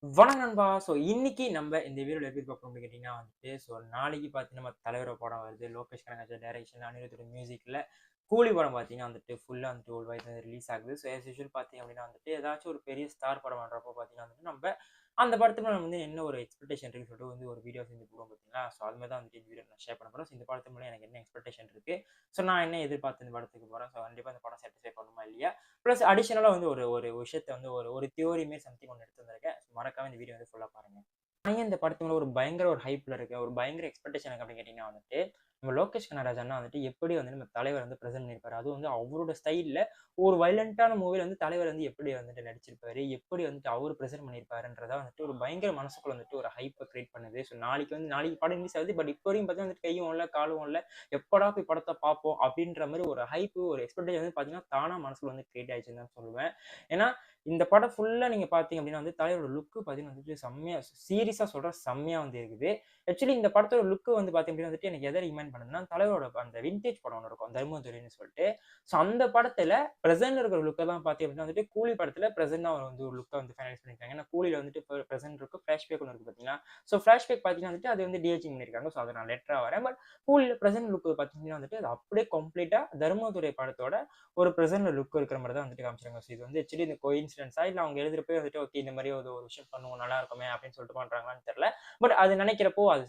வணக்கம் நண்பா. இன்னைக்கு நம்ம இந்த வீடியோல எப்படி பார்க்க போறோம்னு கேட்டீங்கன்னா நாளைக்கு பார்த்தீங்கன்னா நம்ம தலைவரோட படம் வருது. லோகேஷ் கனகராஜ் டைரக்ஷன்ல அனிருத்தோட மியூசிக்ல கூலி படம் பார்த்தீங்கன்னா ஃபுல்லா வேர்ல்ட் வைட் ரிலீஸ் ஆகுது. ஆஸ் யூசுவல் பார்த்தீங்க அப்படின்னா ஏதாச்சும் ஒரு பெரிய ஸ்டார் படம் வர்றப்போ பார்த்தீங்கன்னா நம்ம அந்த படத்துக்கு நம்ம என்ன ஒரு எக்ஸ்பெக்டேஷன் இருக்குன்னு சொல்லிட்டு ஒரு வீடியோ செஞ்சு போடுவோம் பார்த்தீங்களா? அது மாரி தான் இந்த வீடியோ நான் ஷேர் பண்ண போறேன். இந்த படத்து மூலம் எனக்கு என்ன எக்ஸ்பெக்டேஷன் இருக்கு? நான் என்ன எதிர்பார்த்து இந்த படத்துக்கு போறேன்? கண்டிப்பா இந்த படம் சாட்டிஸ்ஃபை பண்ணுமா இல்லையா? பிளஸ் அடிஷனலா ஒரு ஒரு விஷயத்த ஒரு தியரி மாரி சம்திங் ஒண்ணு எடுத்து வந்திருக்கேன். மறக்காம இந்த வீடியோ ஃபுல்லா பாருங்க. நான் ஏன் இந்த படத்து மேல ஒரு பயங்கர ஒரு ஹைப்ல இருக்கேன். ஒரு பயங்கர எக்ஸ்பெக்டேஷன் இருக்கு அப்படின்னு கேட்டீங்கன்னா நம்ம லோகேஷ் கனகராஜ் அண்ணா எப்படி நம்ம தலைவர் பிரசன்ட் பண்ணியிருப்பாரு. அதுவும் அவரோட ஸ்டைல்ல ஒரு வயலன்ட்டான மூவில தலைவர் எப்படி நடிச்சிருப்பாரு. எப்படி அவரு பிரசன்ட் பண்ணியிருப்பாருன்றத ஒரு பயங்கர மனசுக்குள்ள ஒரு ஹைப்ப கிரியேட் பண்ணுது. நாளைக்கு படம் ரிலீஸ் ஆகுது. பட் இப்போ வரைக்கும் பார்த்தீங்கன்னா கையும் இல்ல, காலும் இல்ல. எப்படா போய் படத்த பார்ப்போம் அப்படின்ற மாரி ஒரு ஹைப், ஒரு எக்ஸ்பெக்டேஷன் பார்த்தீங்கன்னா தானா மனசுல கிரியேட் ஆயிடுச்சுன்னு தான் சொல்லுவேன். ஏன்னா இந்த படம் ஃபுல்லா நீங்க பார்த்தீங்க அப்படின்னா தலைவரோட லுக் பார்த்தீங்கன்னா செம்மையா சீரியஸா சொல்றேன் செம்மையா இருக்குது. ஆக்சுவலி இந்த படத்தோட லுக் பார்த்தீங்க அப்படின்னா எனக்கு எத ரிமைண்ட் பண்ணுதுன்னா, தலைவரோட அந்த வின்டேஜ் படம் ஒண்ணு இருக்கும். தர்மதுரைன்னு சொல்லிட்டு. அந்த படத்துல பிரசன்ட்ல இருக்கிற லுக்க தான் பார்த்தீங்க அப்படின்னா கூலி படத்துல பிரசன்ட்டா ஒரு லுக்க ஃபைனலைஸ் பண்ணியிருக்காங்க. ஏன்னா கூலில பிரசன்ட் இருக்கு. ஃபிளாஷ்பேக் ஒண்ணு இருக்கு பார்த்தீங்களா? ஃபிளாஷ்பேக் பார்த்தீங்கன்னா அது டிஏஜிங் பண்ணியிருக்காங்க. அத நான் லேட்டரா வரேன். பட் கூலில பிரசன்ட் லுக் பார்த்தீங்கன்னா அது அப்படியே கம்ப்ளீட்டா தர்மதுரை படத்தோட ஒரு பிரசன்ட்ல லுக் இருக்கிற மாரி தான் காமிச்சாங்க. இது ஆக்சுவலி இந்த கோஇன்சிடென்ஸா இல்ல அவங்க எழுதுறப்பயே ஓகே இந்த மாரி ஒரு விஷயம் பண்ணுவோம் நல்லா இருக்குமே அப்படின்னு சொல்லிட்டு பண்றாங்களான்னு தெரியல. பட் அது நினைக்கிறப்போ அது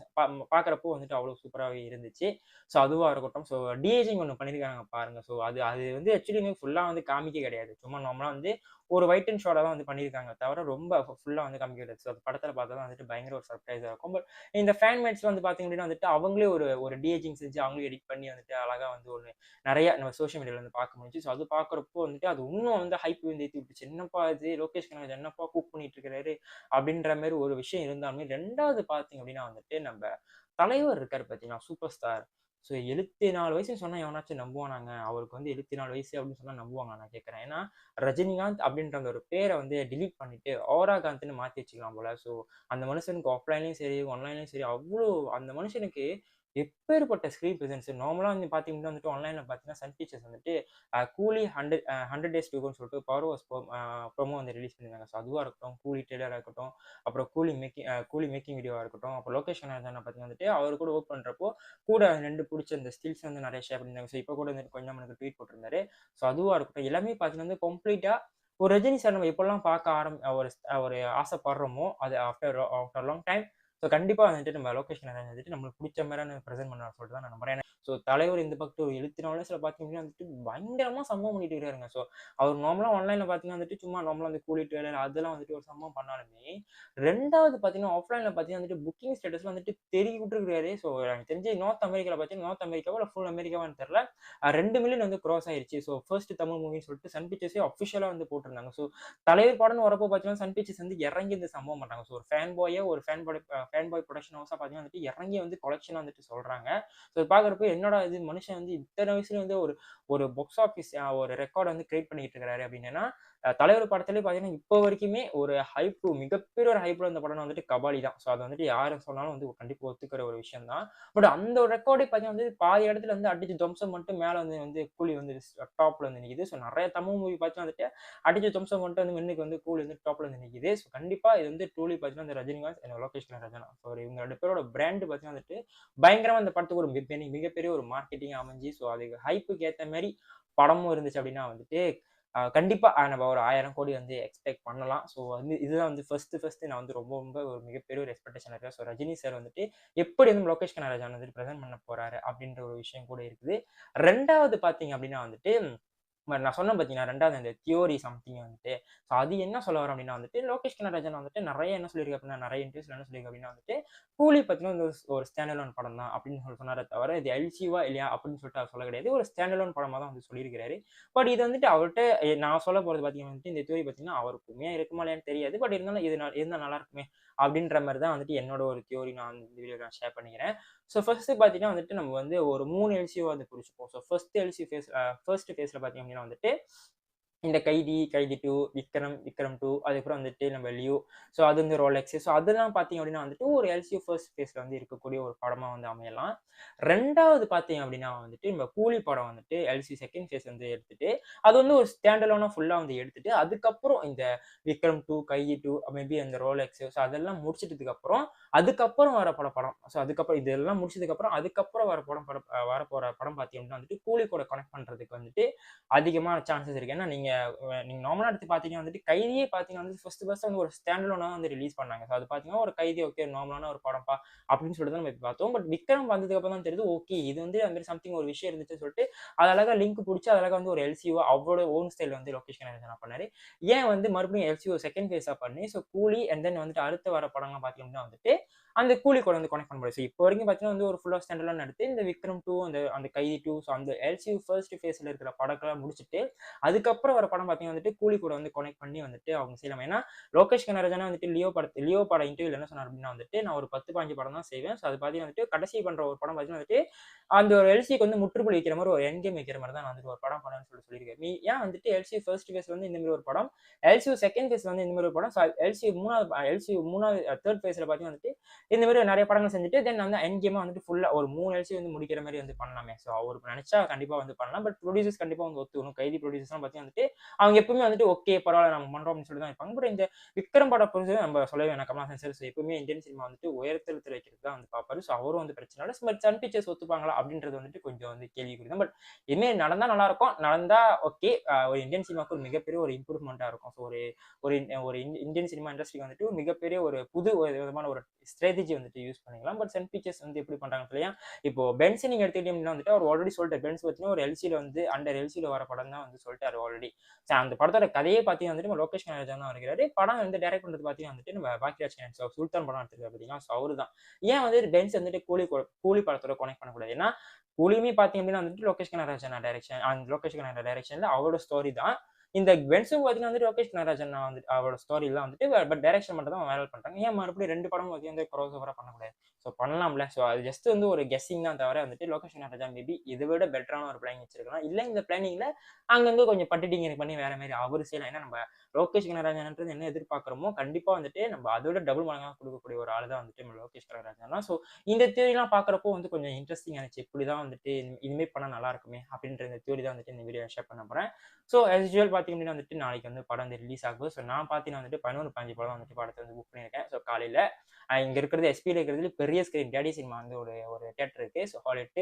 பார்க்கறப்போ அவ்வளவு சூப்பராவே இருந்துச்சு. அதுவா இருக்கட்டும். டிஏஜிங் ஒண்ணு பண்ணியிருக்காங்க பாருங்க. அது அது ஆக்சுவலி ஃபுல்லா காமிக்க கிடையாது. சும்மா நார்மலா ஒரு வைட் அண்ட் ஷார்ட்டா தான் பண்ணியிருக்காங்க தவிர ரொம்ப ஃபுல்லா காமிக்க கிடையாது. அது படத்துல பார்த்தா தான் பயங்கர ஒரு சர்ப்ரைஸா இருக்கும். பட் இந்த ஃபேன் மேட்ஸ் பார்த்தீங்க அப்படின்னா அவங்களே ஒரு ஒரு டிஏஜிங் செஞ்சு அவங்களே எடிட் பண்ணி அழகா ஒரு நெறைய நம்ம சோசியல் மீடியால பார்க்க முடிஞ்சுச்சு. அது பார்க்கறப்போ அது இன்னும் ஹைப் ஏத்தி விட்டுச்சு. என்னப்பா இது லோகேஷ் கனகராஜ் என்னப்பா குக் பண்ணிட்டு இருக்கிறாரு அப்படின்ற மாரி ஒரு விஷயம் இருந்தாலுமே 2வது பார்த்தீங்க அப்படின்னா நம்ப தலைவர் இருக்காரு பார்த்தீங்களா? Super star. 74 வயசுன்னு சொன்னா எவனாச்சும் நம்புவானாங்க? அவருக்கு 74 வயசு அப்படின்னு சொன்னா நம்புவாங்களா நான் கேட்கிறேன். ஏன்னா ரஜினிகாந்த் அப்படின்ற அந்த ஒரு பேர டெலீட் பண்ணிட்டு ஓரா காந்த்ன்னு மாத்தி வச்சுக்கலாம் போல. அந்த மனுஷனுக்கு ஆஃப்லைன்லயும் சரி, ஆன்லைன்லயும் சரி அவ்ளோ அந்த மனுஷனுக்கு எப்பேர்ப்பட்ட ஸ்க்ரீன் பிரசன்ஸ். நார்மலா பார்த்தீங்கன்னா ஆன்லைன்ல பார்த்தீங்கன்னா, சன் பிக்சர்ஸ் கூலி 100 டேஸ் டு கோன்னு சொல்லிட்டு பவர் வாஸ் ப்ரோமோ ரிலீஸ் பண்ணியிருந்தாங்க. அதுவா இருக்கட்டும், கூலி ட்ரெய்லரா இருக்கட்டும், அப்புறம் கூலி மேக்கிங் வீடியோவா இருக்கட்டும், அப்புறம் லோகேஷ் கனகராஜ் பார்த்தீங்கன்னா அவரு கூட ஒர்க் பண்றப்போ, கூட 2 புடிச்ச அந்த ஸ்டில்ஸ் நெறைய ஷேர் பண்ணியிருந்தாங்க. இப்ப கூட கொஞ்சம் எனக்கு ட்வீட் போட்டிருந்தாரு. அதுவா இருக்கட்டும், எல்லாமே பார்த்தீங்கன்னா கம்ப்ளீட்டா ஒரு ரஜினி சார் நம்ம எப்பலாம் பார்க்க ஒரு ஆசைப்படுறோமோ, அது ஆஃப்டர் லாங் டைம் கண்டிப்பா நம்ம லோகேஷ் கனகராஜ் நம்மளுக்கு புடிச்ச மாரியான பிரசன்ட் பண்ணுவார்ன்னு சொல்லிட்டு தான் நான் நம்புறேன். தலைவர் இந்த பக்கம் ஒரு 74 வயசுல பார்த்தீங்கன்னா பயங்கரமா சம்பவம் பண்ணிட்டு இருக்காருங்க. அவர் நார்மலா ஆன்லைன்ல பார்த்தீங்கன்னா சும்மா நார்மலா கூலி ட்ரெய்லர் அதெல்லாம் ஒரு சம்பவம் பண்ணாலுமே, 2வது பார்த்தீங்கன்னா, ஆஃப்லைன்ல பார்த்தீங்கன்னா புக்கிங் ஸ்டேட்டஸ்ல தெறி விட்டுருக்காரு. எனக்கு தெரிஞ்சு நார்த் அமெரிக்கால பார்த்தீங்கன்னா, நார்த் அமெரிக்காவா இல்ல ஃபுல் அமெரிக்காவான்னு தெரியல. 2 மில்லியன் கிராஸ் ஆயிருச்சு. ஃபர்ஸ்ட் தமிழ் மூவின்னு சொல்லிட்டு சன் பிக்சர்ஸே அஃபிஷியலா போட்டிருந்தாங்க. தலைவர் படம்னு வரப்போ பார்த்தீங்கன்னா, சன் பிக்சர்ஸ் இறங்கி இந்த சம்பவம் பண்றாங்க. ஒரு ஃபேன் பாயா ஒரு ஃபேன் பாய் புரொடக்ஷன் ஹவுஸா பார்த்தீங்கன்னா இறங்கி கொலெக்ஷனா சொல்றாங்க. பார்க்குறப்போ என்னடா இது மனுஷன் இத்தன வயசுல ஒரு ஒரு பாக்ஸ் ஆஃபிஸ் ஒரு ரெக்கார்ட் கிரியேட் பண்ணிட்டு இருக்காரு அப்படின்னா, தலைவர் படத்திலே பார்த்தீங்கன்னா, இப்போ வரைக்குமே ஒரு ஹைப் மிகப்பெரிய ஒரு ஹைப்ல இருந்த படம் கபாலி தான். அது யாரு சொன்னாலும் கண்டிப்பா ஒத்துக்கிற ஒரு விஷயம் தான். பட் அந்த ஒரு ரெக்கார்டே பார்த்தீங்கன்னா பாதி இடத்துல அடிச்சு துவம்சம் மட்டும் மேல கூலி டாப்ல நிக்குது. நெறைய தமிழ் மூவி பார்த்தீங்கன்னா அடிச்ச துவம்சம் மட்டும் மின்னுக்கு கூலி டாப்ல நிக்குது. கண்டிப்பா இது ட்ரூலி பார்த்தீங்கன்னா, இந்த ரஜினிகாந்த் and லோகேஷ் கனகராஜன். இவங்க 2 பேரோட பிராண்ட் பார்த்தீங்கன்னா பயங்கரமா இந்த படத்துக்கு ஒரு மிகப்பெரிய ஒரு மார்க்கெட்டிங் அமைஞ்சு, அது ஹைப்க்கு ஏத்த மாரி படமும் இருந்துச்சு அப்படின்னா கண்டிப்பா நம்ம ஒரு 1000 கோடி எக்ஸ்பெக்ட் பண்ணலாம். இதுதான் ஃபர்ஸ்ட் நான் ரொம்ப ஒரு மிகப்பெரிய ஒரு எக்ஸ்பெக்டேஷன் இருக்கு. ரஜினி சார் எப்படி லோகேஷ் கனகராஜ் பிரசன்ட் பண்ண போறாரு அப்படின்ற ஒரு விஷயம் கூட இருக்குது. 2வது பார்த்தீங்க அப்படின்னா நான் சொன்னேன் பார்த்தீங்களா 2வது அந்த தியோரி சம்திங் அது என்ன சொல்ல வரேன் அப்படின்னா லோகேஷ் கனகராஜன் நெறைய என்ன சொல்லியிருக்கு அப்படின்னா, நெறைய இன்டர்வியூஸ்ல என்ன சொல்லியிருக்கு அப்படின்னா கூலி பார்த்தீங்கன்னா ஒரு ஸ்டாண்ட் அலோன் படம் தான் அப்படின்னு சொன்னாரே தவிர, இது எல்சிவா இல்லையா அப்படின்னு சொல்லிட்டு அவர் சொல்ல கிடையாது. ஒரு ஸ்டாண்ட் அலோன் படமா தான் சொல்லியிருக்கிறாரு. பட் இது அவர்ட்ட நான் சொல்ல போறது பார்த்தீங்கன்னா இந்த தியோரி பார்த்தீங்கன்னா, அவருக்கு உண்மையா இருக்குமா இல்லையான்னு தெரியாது. பட் இருந்தாலும் இது இருந்தா நல்லா இருக்குமே அப்படின்ற மாரி தான் என்னோட ஒரு தியோரி நான் இந்த வீடியோல நான் ஷேர் பண்ணிக்கிறேன். ஃபர்ஸ்ட் பார்த்தீங்கன்னா நம்ம ஒரு 3 எல்சிஓ பிரிச்சுப்போம். ஃபர்ஸ்ட் எல்சி ஃபேஸ் ஃபர்ஸ்ட் ஃபேஸ்ல பார்த்தீங்க அப்படின்னா இந்த கைதி, கைதி 2, விக்ரம், விக்ரம் 2 அதுக்கப்புறம் வந்துட்டு நம்ம லியோ. ஸோ அது வந்து ரோலெக்ஸ். ஸோ அதெல்லாம் பார்த்தீங்க அப்படின்னா வந்துட்டு ஒரு எல்சியூ ஃபர்ஸ்ட் ஃபேஸ்ல வந்து இருக்கக்கூடிய ஒரு படமா வந்து அமையலாம். 2வது பார்த்தீங்க அப்படின்னா வந்துட்டு நம்ம கூலி படம் வந்துட்டு எல்சியூ செகண்ட் ஃபேஸ் வந்து எடுத்துட்டு, அது வந்து ஒரு ஸ்டாண்ட் அலோனா ஃபுல்லா வந்து எடுத்துட்டு, அதுக்கப்புறம் இந்த விக்ரம் 2, கைதி 2 மேபி அந்த ரோலெக்ஸ் ஸோ அதெல்லாம் முடிச்சிட்டதுக்கு அப்புறம், அதுக்கப்புறம் வரப்போற படம். ஸோ அதுக்கப்புறம் இதெல்லாம் முடிச்சதுக்கப்புறம், அதுக்கப்புறம் வரப்போற படம் பார்த்தீங்க அப்படின்னா வந்துட்டு கூலி கூட கனெக்ட் பண்றதுக்கு வந்துட்டு அதிகமான சான்சஸ் இருக்கு. ஏன்னா நீங்க நார்மலா எடுத்து பார்த்தீங்கன்னா வந்துட்டு, கைதியே பார்த்தீங்கன்னா வந்து ஃபர்ஸ்ட் வந்து ஒரு ஸ்டாண்ட் அலோனா வந்து ரிலீஸ் பண்ணாங்க. ஸோ அது பார்த்தீங்கன்னா, ஒரு கைதி ஓகே நார்மலான ஒரு படம்ப்பா அப்படின்னு சொல்லிட்டு தான் நம்ம இப்ப பார்த்தோம். பட் விக்ரம் வந்ததுக்கு அப்புறம் தான் தெரியுது, ஓகே இது வந்து அது மாரி சம்திங் ஒரு விஷயம் இருந்துச்சுன்னு சொல்லிட்டு, அது அழகா லிங்க் புடிச்சு, அது அழகா வந்து ஒரு எல்சிஓ அவரோட ஓன் ஸ்டைல் வந்து லோகேஷ் கனகராஜன் பண்ணாரு. ஏன் வந்து மறுபடியும் எல்சிஓ செகண்ட் ஃபேஸா பண்ணி, ஸோ கூலி அண்ட் தென் வந்துட்டு அடுத்து வர படம்லாம் பார்த்தீங்க அப்படின்னா வந்துட்டு, அந்த கூலி கூட வந்து கனெக்ட் பண்ண முடியாது. ஸோ இப்போ வரைக்கும் பார்த்தீங்கன்னா வந்து ஒரு ஃபுல்லா ஸ்டாண்ட் அலோன் எடுத்து, இந்த விக்ரம் 2 அந்த அந்த கைதி 2 ஸோ அந்த எல்சிஓ ஃபர்ஸ்ட் ஃபேஸ்ல இருக்கிற படத்தெல்லாம் முடிச்சுட்டு, அதுக்கப்புறம் வர படம் பார்த்தீங்கன்னா வந்துட்டு, கூலி கூட வந்து கனெக்ட் பண்ணி வந்துட்டு அவங்க செய்யலாம். ஏன்னா, லோகேஷ் கனகராஜனே வந்துட்டு லியோ பட இன்டர்வியூல என்ன சொன்னார் அப்படின்னா வந்துட்டு, "நான் ஒரு 10, 15 படம் தான் செய்வேன். ஸோ அது பார்த்தீங்கன்னா வந்துட்டு, கடைசி பண்ற ஒரு படம் பார்த்தீங்கன்னா வந்துட்டு, அந்த ஒரு எல்சிக்கு வந்து முற்றுப்புள்ளி வைக்கிற மாரி ஒரு எண்ட் கேம் வைக்கிற மாரி தான் நான் வந்துட்டு ஒரு படம் பண்ணுவேன்னு சொல்லியிருக்காரு. நீ ஏன் வந்துட்டு எல்சி ஃபர்ஸ்ட் ஃபேஸ் வந்து இந்த மாரி ஒரு படம், எல்சியூ செகண்ட் ஃபேஸ் வந்து இந்த மாரி ஒரு படம், எல்சியூ 3வது 3 ஃபேஸ்ல பார்த்தீங்கன்னா வந்துட்டு, இந்த மாரி நெறைய படங்கள் செஞ்சுட்டு, தென் வந்து எண்ட் கேமா வந்துட்டு ஃபுல்லா ஒரு 3 எல்சி வந்து முடிக்கிற மாரி வந்து பண்ணலாமே. ஸோ அவரு நெனச்சா கண்டிப்பா வந்து பண்ணலாம். பட் புரொடியூசர்ஸ் கண்டிப்பா வந்து ஒத்துக்கணும். கைதி புரொடியூசர்ஸ்லாம் பார்த்தீங்கன்னா வந்துட்டு, அவங்க எப்பவுமே வந்துட்டு ஓகே பரவால்ல நம்ம பண்றோம் அப்படின்னு சொல்லிட்டு தான் இருப்பாங்க. பட் இந்த விக்ரம் படம் பொறுத்தவரை நம்ம சொல்லவே வேணாம். கமல்ஹாசன் சார் எப்பவுமே இந்தியன் சினிமா வந்துட்டு உயரத்தில் வைக்கிறது தான் வந்து பார்ப்பாரு. ஸோ அவரும் வந்து பிரச்சனை இல்ல. பட் சன் பிக்சர்ஸ் ஒத்துப்பாங்களா அப்படின்றது வந்துட்டு கொஞ்சம் வந்து கேள்விக்குறி தான். பட் இனிமே நடந்தா நல்லா இருக்கும். நடந்தா ஓகே. ஒரு இந்தியன் சினிமாவுக்கு ஒரு மிகப்பெரிய ஒரு இம்ப்ரூவ்மெண்ட்டா இருக்கும். ஸோ ஒரு ஒரு ஒரு இந்தியன் சினிமா இண்டஸ்ட்ரிக்கு வந்துட்டு ஒரு மிகப்பெரிய ஒரு புது ஒரு விதமான ஒரு ஸ்ட்ராட்டஜி வந்துட்டு யூஸ் பண்ணிக்கலாம். பட் சன் பிக்சர்ஸ் வந்து எப்படி பண்றாங்க இல்லையா? இப்போ பென்ஸ் நீங்க எடுத்துக்கிட்டீங்கன்னா வந்துட்டு அவர் ஆல்ரெடி சொல்லிட்டாரு. பென்ஸ் பார்த்தீங்கன்னா ஒரு எல்சில வந்து அண்டர் எல்சில வர படம் தான் வந்து சொல்லிட்டாரு ஆல்ரெடி. அந்த படத்தோட கதையே பார்த்தீங்கன்னா வந்துட்டு நம்ம லோகேஷ் கனகராஜன் தான் இருக்கிறாரு. படம் வந்து டைரக்ட் பண்றது பார்த்தீங்கன்னா வந்துட்டு நம்ம பாக்கியராஜ் கணேசன் சுல்தான் படம் எடுத்திருக்காரு பார்த்தீங்களா? ஸோ அவரு தான். ஏன் வந்து பென்ஸ் வந்துட்டு கூலி படத்தோட கனெக்ட் பண்ணக்கூடாது? ஏன்னா கூலியுமே பார்த்தீங்க அப்படின்னா வந்துட்டு லோகேஷ் கனகராஜன் டைரக்ஷன் லோகேஷ் கனகராஜன் டைரக்ஷன்ல அவரோட ஸ்டோரி தான். இந்த பென்ஸும் பார்த்தீங்கன்னா வந்து லோகேஷ் கனகராஜன் வந்துட்டு அவரோட ஸ்டோரிலாம் வந்துட்டு பட் டைரக்ஷன் மட்டும் தான் வைரல் பண்றாங்க. ஏன் மறுபடியும் 2 படமும் வந்து கிராஸ் ஓவரா பண்ணக்கூடாது? ஸோ பண்ணலாம்ல. ஸோ அது ஜஸ்ட் வந்து ஒரு கெஸ்ஸிங் தான் தவிர வந்துட்டு லோகேஷ் கனகராஜன் மேபி இதை விட பெட்டரான ஒரு பிளானிங் வச்சிருக்கலாம். இல்ல இந்த பிளானிங்ல அங்கங்க கொஞ்சம் பட்டிடிங் பண்ணி வேற மாரி அவரு செய்யலாம். ஏன்னா நம்ம லோகேஷ் கனகராஜன்ன்றது என்ன எதிர்பார்க்கிறோமோ, கண்டிப்பா வந்துட்டு நம்ம அதை விட டபுள் மடங்கா குடுக்கக்கூடிய ஒரு ஆளு தான் வந்துட்டு நம்ம லோகேஷ் கனகராஜன் தான். ஸோ இந்த தியரிலாம் பார்க்குறப்போ வந்து கொஞ்சம் இன்ட்ரஸ்டிங்கா இருந்துச்சு. இப்படிதான் வந்துட்டு இனிமே பண்ணா நல்லா இருக்குமே அப்படின்ற இந்த தியரி தான் வந்துட்டு இந்த வீடியோ ஷேர் பண்ண போறேன். ஸோ ஆஸ் யூசுவல் பார்த்தீங்க அப்படின்னா வந்துட்டு நாளைக்கு வந்து படம் வந்து ரிலீஸ் ஆகுது. ஸோ நான் பார்த்தீங்கன்னா வந்துட்டு 11, 15 படம் வந்துட்டு படத்த வந்து புக் பண்ணியிருக்கேன். ஸோ காலையில இங்க இருக்கிறது எஸ்பில இருக்கிறதுல பெரிய ஸ்கிரீன் டேடி சினிமா வந்து ஒரு ஒரு தியேட்டர் இருக்கு. ஸோ ஹாலிவுட்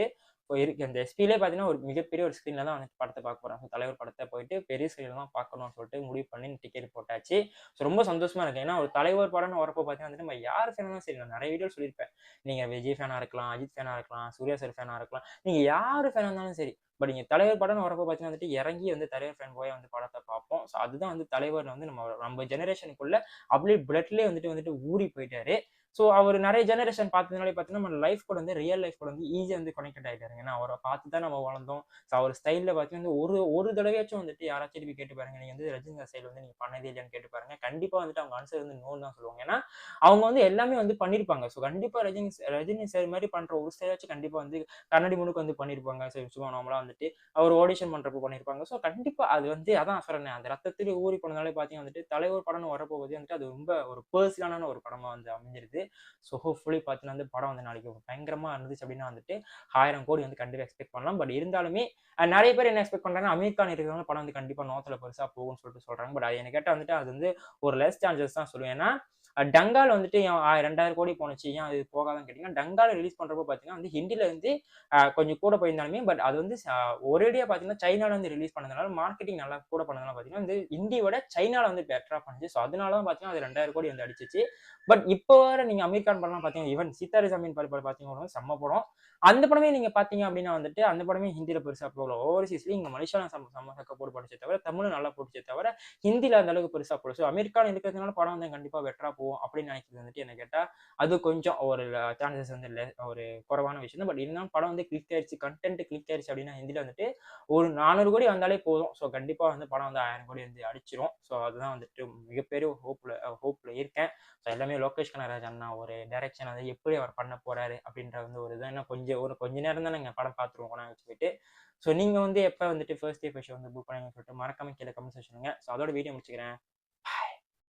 இருக்கு. அந்த எஸ்பிலே பார்த்தீங்கன்னா ஒரு மிகப்பெரிய ஒரு ஸ்கிரீன்ல தான் வந்துட்டு படத்த பார்க்க போறேன். ஸோ தலைவர் படத்த போயிட்டு பெரிய ஸ்கிரீன்ல தான் பார்க்கணும்னு சொல்லிட்டு முடிவு பண்ணி டிக்கெட் போட்டாச்சு. ஸோ ரொம்ப சந்தோஷமா இருக்கு. ஏன்னா ஒரு தலைவர் படம்னு வரப்போ பார்த்தீங்கன்னா வந்துட்டு நம்ம யார் ஃபேனாலும் சரி நான் நிறைய வீடியோ சொல்லியிருப்பேன். நீங்க விஜய் ஃபேனா இருக்கலாம், அஜித் ஃபேனா இருக்கலாம், சூர்யா சார் ஃபேனா இருக்கலாம். நீங்க யாரு ஃபேனா இருந்தாலும் சரி. பட் நீங்க தலைவர் படம்னு வரப்போ பார்த்தீங்கன்னா வந்துட்டு இறங்கி வந்து தலைவர் ஃபேன் போய் வந்து படத்த பார்ப்போம். ஸோ அதுதான் வந்து தலைவர் வந்து நம்ம ஜெனரேஷனுக்குள்ள அப்படியே பிளட்லயே வந்துட்டு வந்துட்டு ஊறி போயிட்டாரு. ஸோ அவர் நிறைய ஜெனரேஷன் பார்த்ததுனாலே பார்த்தீங்கன்னா, நம்ம லைஃப் கூட வந்து ரியல் லைஃப் கூட வந்து ஈஸியா வந்து கனெக்டட் ஆயிட்டாருங்க. ஏன்னா அவர பார்த்து தான் நம்ம வளர்ந்தோம். ஸோ அவர் ஸ்டைல்ல பார்த்தீங்கன்னா, ஒரு ஒரு தடவையாச்சும் வந்துட்டு யாராச்சும் திருப்பி கேட்டு பாருங்க. நீங்க வந்து ரஜினிகாந்த் ஸ்டைல் வந்து நீங்க பண்ணதே இல்லையான்னு கேட்டு பாருங்க. கண்டிப்பா வந்துட்டு அவங்க ஆன்சர் வந்து நோன்னு தான் சொல்லுவாங்க. ஏன்னா அவங்க வந்து எல்லாமே வந்து பண்ணியிருப்பாங்க. ஸோ கண்டிப்பா ரஜினி சார் மாரி பண்ற ஒரு ஸ்டைலாச்சும் கண்டிப்பா வந்து கண்ணாடி முன்னுக்கு வந்து பண்ணியிருப்பாங்க. சரி சும்மா நார்மலா வந்துட்டு அவர் ஆடிஷன் பண்றப்போ பண்ணியிருப்பாங்க. ஸோ கண்டிப்பா அது வந்து அதான் சொல்றேனே, அந்த ரத்தத்திலே ஊறி போனதுனாலே பார்த்தீங்கன்னா வந்துட்டு, தலைவர் படம்னு வரப்போ வந்துட்டு அது ரொம்ப ஒரு பெர்சனலான ஒரு படமா வந்து அமைஞ்சிருது. ஸோ ஹோப்ஃபுல்லி பார்த்தீங்கன்னா வந்து படம் வந்து நாளைக்கு பயங்கரமா இருந்துச்சு அப்படின்னா வந்துட்டு 1000 கோடி வந்து கண்டிப்பா எக்ஸ்பெக்ட் பண்ணலாம். பட் இருந்தாலுமே நெறைய பேர் என்ன எக்ஸ்பெக்ட் பண்றாங்கன்னா, அமீர் கான் இருக்கிறவங்க படம் வந்து கண்டிப்பா நோத்துல பெருசா போகும்னு சொல்லிட்டு சொல்றாங்க. பட் அது என்ன கேட்டா வந்துட்டு அது வந்து ஒரு லெஸ் சான்சஸ் தான் சொல்லுவேன். ஏன்னா டங்கால் வந்துட்டு ஏன் 2000 கோடி போனுச்சு. ஏன் அது போகாதுன்னு கேட்டீங்கன்னா, டங்கால ரிலீஸ் பண்றப்போ பார்த்தீங்கன்னா வந்து ஹிந்தில வந்து கொஞ்சம் கூட போயிருந்தாலுமே, பட் அது வந்து ஒரேடியா பார்த்தீங்கன்னா, சைனால வந்து ரிலீஸ் பண்ணதுனால மார்க்கெட்டிங் நல்லா கூட பண்ணதுனால பார்த்தீங்கன்னா, வந்து இந்திய விட சைனால வந்து பெட்டரா பண்ணுச்சு. ஸோ அதனால தான் பார்த்தீங்கன்னா, அது 2000 கோடி வந்து அடிச்சுச்சு. பட் இப்போ வர நீங்க அமீர் கான் படம்லாம் பார்த்தீங்கன்னா, ஈவன் சீதாரி ஜமீன் பர் படம் பார்த்தீங்கன்னா செம்ம படம். அந்த படமே நீங்க பார்த்தீங்க அப்படின்னா வந்துட்டு, அந்த படமே ஹிந்தில பெருசா போகல. ஓவர்சீஸ்லயும் இங்க மலேசியால செம்ம சக்கப்போடு போட்டுச்சே தவிர, தமிழ்ல நல்லா போட்டுச்சே தவிர, ஹிந்தில அந்த அளவுக்கு பெருசா போகல. ஸோ அமீர் கான் இருக்கிறதுனால படம் வந்து கண்டிப்பா பெட்டரா போகும் அப்படின்னு நினைக்கிறது வந்துட்டு என்ன கேட்டால் அது கொஞ்சம் ஒரு சான்சஸ் வந்து இல்லை, ஒரு குறைவான விஷயம் தான். பட் இருந்தாலும் படம் வந்து கிளிக் ஆயிடுச்சு, கண்டென்ட் கிளிக் ஆயிடுச்சு அப்படின்னா ஹிந்தியில் வந்துட்டு ஒரு 400 கோடி வந்தாலே போதும். ஸோ கண்டிப்பாக வந்து படம் வந்து 1000 கோடி வந்து அடிச்சிரும். ஸோ அதுதான் வந்துட்டு மிகப்பெரிய ஹோப்பில் இருக்கேன். ஸோ எல்லாமே லோகேஷ் கனகராஜ் அண்ணா ஒரு டைரக்ஷன் வந்து எப்படி அவர் பண்ண போறாரு அப்படின்ற வந்து ஒரு இதை இன்னும் கொஞ்சம் நேரம் தான் நாங்கள் படம் பார்த்துருவோம் கொண்டாந்து வச்சுக்கிட்டு. ஸோ நீங்கள் வந்து எப்போ வந்துட்டு ஃபர்ஸ்ட் டே ஃபர்ஸ்ட் ஷோ வந்து புக் பண்ணி சொல்லிட்டு மறக்காம கீழே கமெண்ட் செக்ஷனுங்க. ஸோ அதோட வீடியோ முடிச்சுக்கிறேன்.